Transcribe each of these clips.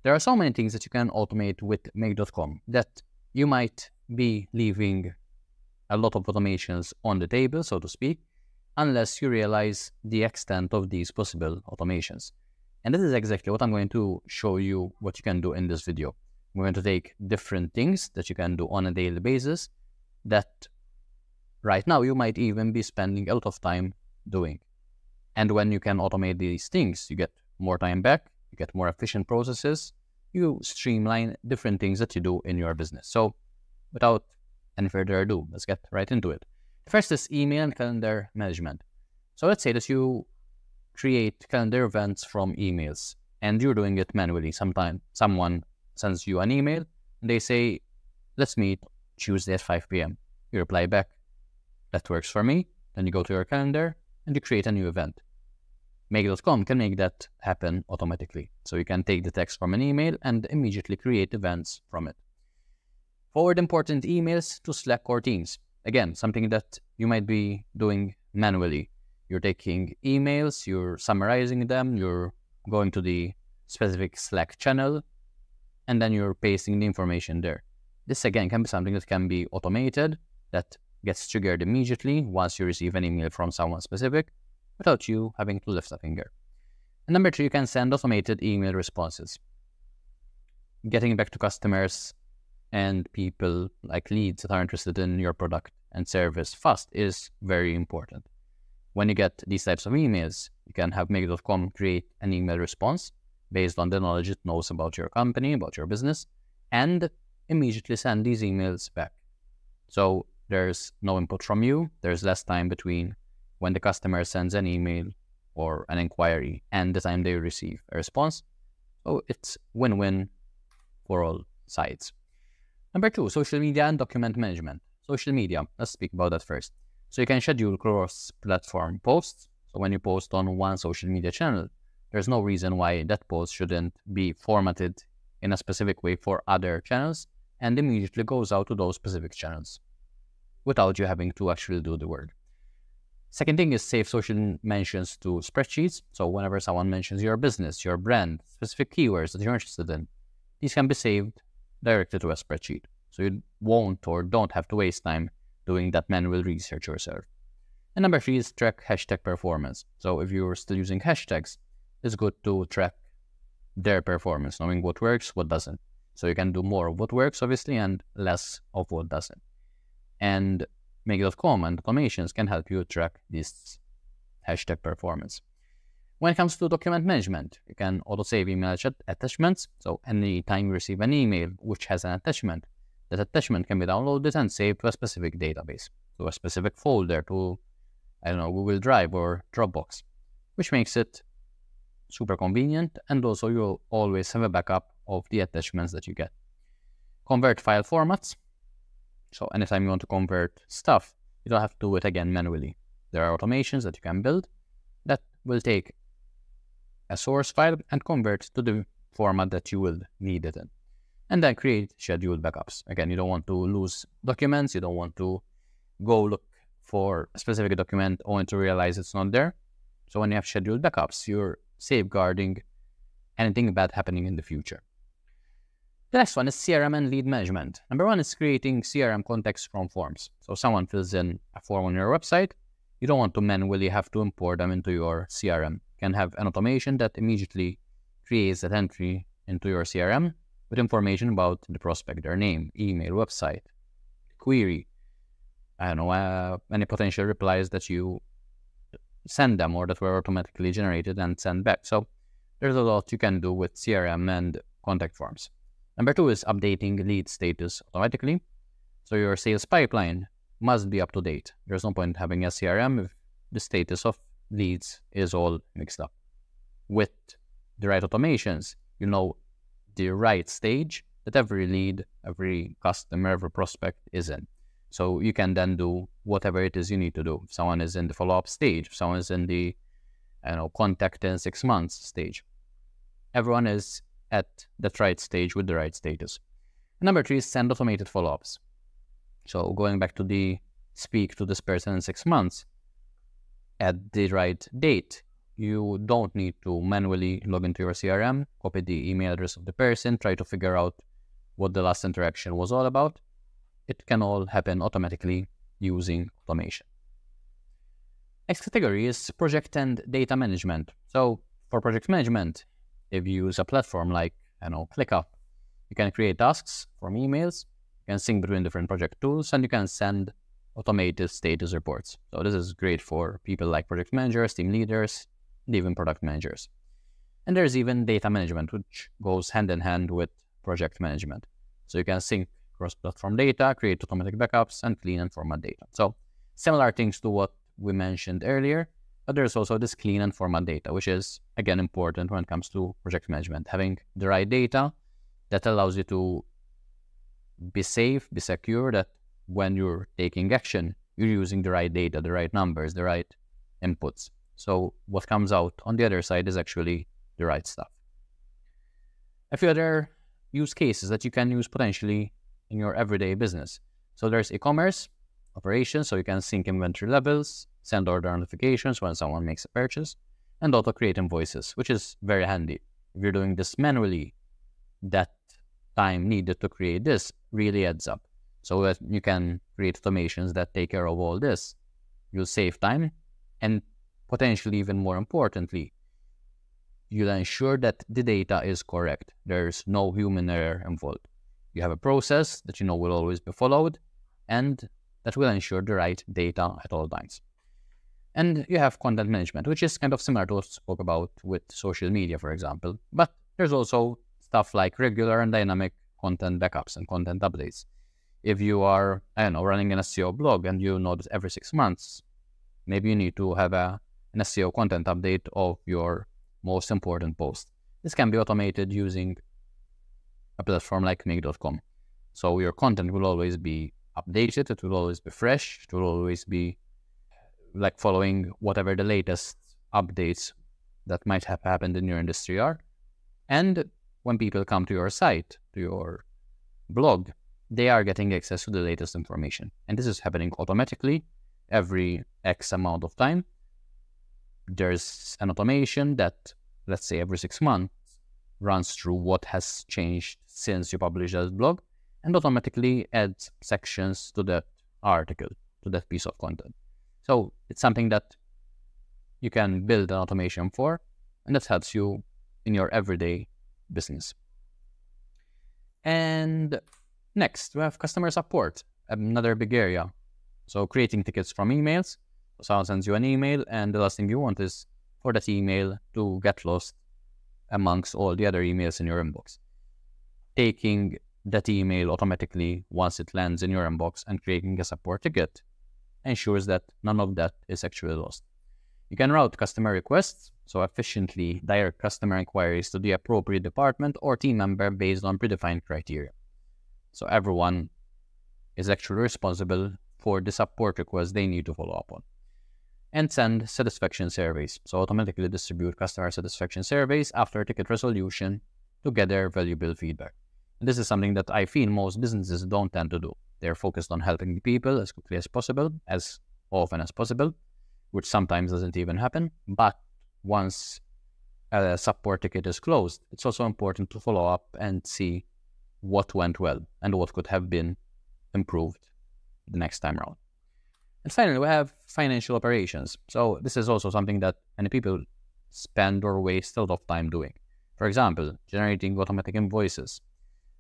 There are so many things that you can automate with make.com that you might be leaving a lot of automations on the table, so to speak, unless you realize the extent of these possible automations. And this is exactly what I'm going to show you what you can do in this video. We're going to take different things that you can do on a daily basis that right now you might even be spending a lot of time doing. And when you can automate these things, you get more time back, you get more efficient processes, you streamline different things that you do in your business. So without any further ado, let's get right into it. First is email and calendar management. So let's say that you create calendar events from emails and you're doing it manually. Sometimes someone sends you an email and they say, let's meet Tuesday at 5 p.m. You reply back, that works for me. Then you go to your calendar and you create a new event. Make.com can make that happen automatically. So you can take the text from an email and immediately create events from it. Forward important emails to Slack or Teams. Again, something that you might be doing manually. You're taking emails, you're summarizing them, you're going to the specific Slack channel, and then you're pasting the information there. This again can be something that can be automated, that gets triggered immediately once you receive an email from someone specific, without you having to lift a finger. And number 3, you can send automated email responses. Getting back to customers and people like leads that are interested in your product and service fast is very important. When you get these types of emails, you can have make.com create an email response based on the knowledge it knows about your company, about your business, and immediately send these emails back. So there's no input from you, there's less time between when the customer sends an email or an inquiry and the time they receive a response. So it's win-win for all sides. Number 2, social media and document management. Social media, let's speak about that first. So you can schedule cross-platform posts. So when you post on one social media channel, there's no reason why that post shouldn't be formatted in a specific way for other channels and immediately goes out to those specific channels without you having to actually do the work. Second thing is save social mentions to spreadsheets. So whenever someone mentions your business, your brand, specific keywords that you're interested in, these can be saved directly to a spreadsheet. So you won't or don't have to waste time doing that manual research yourself. And number 3 is track hashtag performance. So if you're still using hashtags, it's good to track their performance, knowing what works, what doesn't. So you can do more of what works, obviously, and less of what doesn't. And make.com and automations can help you track this hashtag performance. When it comes to document management, you can auto-save email attachments. So anytime you receive an email which has an attachment, that attachment can be downloaded and saved to a specific database, to a specific folder, to, I don't know, Google Drive or Dropbox, which makes it super convenient, and also you'll always have a backup of the attachments that you get. Convert file formats. So anytime you want to convert stuff, you don't have to do it again manually. There are automations that you can build that will take a source file and convert to the format that you will need it in. And then create scheduled backups. Again, you don't want to lose documents. You don't want to go look for a specific document only to realize it's not there. So when you have scheduled backups, you're safeguarding anything bad happening in the future. The next one is CRM and lead management. Number 1 is creating CRM context from forms. So someone fills in a form on your website. You don't want to manually have to import them into your CRM. You can have an automation that immediately creates that entry into your CRM with information about the prospect, their name, email, website, query, I don't know, any potential replies that you send them or that were automatically generated and sent back. So there's a lot you can do with CRM and contact forms. Number 2 is updating lead status automatically. So your sales pipeline must be up to date. There's no point having a CRM if the status of leads is all mixed up. With the right automations, you know the right stage that every lead, every customer, every prospect is in. So you can then do whatever it is you need to do. If someone is in the follow-up stage, if someone is in the contact in 6 months stage, everyone is at that right stage with the right status. Number 3 is send automated follow-ups. So going back to the speak to this person in 6 months, at the right date, you don't need to manually log into your CRM, copy the email address of the person, try to figure out what the last interaction was all about. It can all happen automatically using automation. Next category is project and data management. So for project management, if you use a platform like, ClickUp, you can create tasks from emails, you can sync between different project tools, and you can send automated status reports. So this is great for people like project managers, team leaders, and even product managers. And there's even data management, which goes hand in hand with project management. So you can sync cross-platform data, create automatic backups, and clean and format data. So similar things to what we mentioned earlier, but there's also this clean and format data, which is, again, important when it comes to project management. Having the right data that allows you to be safe, be secure, that when you're taking action, you're using the right data, the right numbers, the right inputs. So what comes out on the other side is actually the right stuff. A few other use cases that you can use potentially in your everyday business. So there's e-commerce operations, so you can sync inventory levels, send order notifications when someone makes a purchase, and auto create invoices, which is very handy. If you're doing this manually, that time needed to create this really adds up. So that you can create automations that take care of all this. You'll save time, and potentially even more importantly, you'll ensure that the data is correct. There's no human error involved. You have a process that will always be followed, and that will ensure the right data at all times. And you have content management, which is kind of similar to what we spoke about with social media, for example. But there's also stuff like regular and dynamic content backups and content updates. If you are, running an SEO blog and you notice every 6 months, maybe you need to have an SEO content update of your most important post. This can be automated using a platform like make.com. So your content will always be updated, it will always be fresh, it will always be like following whatever the latest updates that might have happened in your industry are. And when people come to your site, to your blog, they are getting access to the latest information. And this is happening automatically every X amount of time. There's an automation that, let's say every 6 months, runs through what has changed since you published that blog and automatically adds sections to that article, to that piece of content. So it's something that you can build an automation for, and that helps you in your everyday business. And next, we have customer support, another big area. So creating tickets from emails. So someone sends you an email, and the last thing you want is for that email to get lost amongst all the other emails in your inbox. Taking that email automatically once it lands in your inbox and creating a support ticket ensures that none of that is actually lost. You can route customer requests, so efficiently direct customer inquiries to the appropriate department or team member based on predefined criteria. So everyone is actually responsible for the support request they need to follow up on. And send satisfaction surveys, so automatically distribute customer satisfaction surveys after ticket resolution to gather valuable feedback. And this is something that I feel most businesses don't tend to do. They're focused on helping the people as quickly as possible, as often as possible, which sometimes doesn't even happen. But once a support ticket is closed, it's also important to follow up and see what went well and what could have been improved the next time around. And finally, we have financial operations. So this is also something that many people spend or waste a lot of time doing. For example, generating automatic invoices.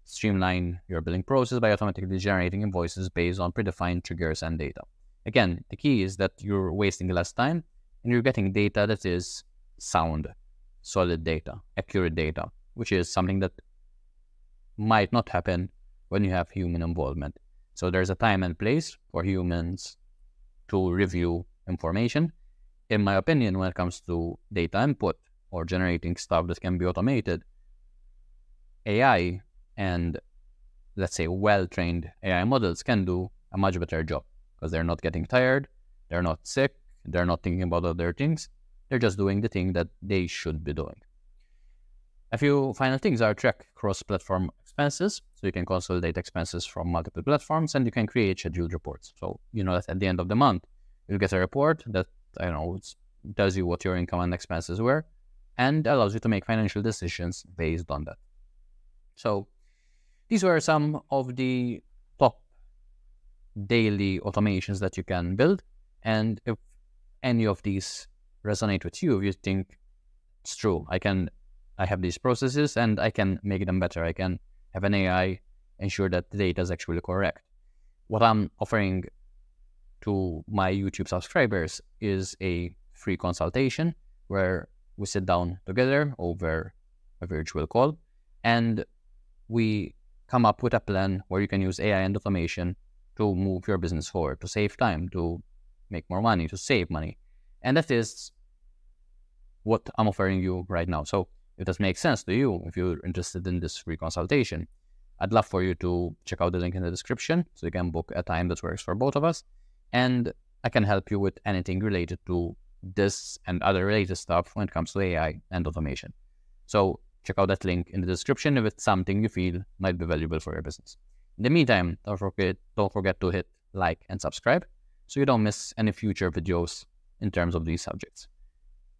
Streamline your billing process by automatically generating invoices based on predefined triggers and data. Again, the key is that you're wasting less time and you're getting data that is sound, solid data, accurate data, which is something that might not happen when you have human involvement. So there's a time and place for humans to review information. In my opinion, when it comes to data input or generating stuff that can be automated, AI and, let's say, well-trained AI models can do a much better job because they're not getting tired, they're not sick, they're not thinking about other things, they're just doing the thing that they should be doing. A few final things are track cross-platform expenses, so you can consolidate expenses from multiple platforms and you can create scheduled reports. So you know that at the end of the month, you'll get a report that, tells you what your income and expenses were, and allows you to make financial decisions based on that. So these were some of the top daily automations that you can build. And if any of these resonate with you, if you think it's true, I have these processes and I can make them better. I can have an AI ensure that the data is actually correct. What I'm offering to my YouTube subscribers is a free consultation where we sit down together over a virtual call and we come up with a plan where you can use AI and automation to move your business forward, to save time, to make more money, to save money. And that is what I'm offering you right now. So if this makes sense to you, if you're interested in this free consultation, I'd love for you to check out the link in the description so you can book a time that works for both of us. And I can help you with anything related to this and other related stuff when it comes to AI and automation. So check out that link in the description if it's something you feel might be valuable for your business. In the meantime, don't forget to hit like and subscribe so you don't miss any future videos in terms of these subjects.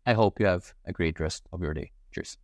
I hope you have a great rest of your day. Cheers.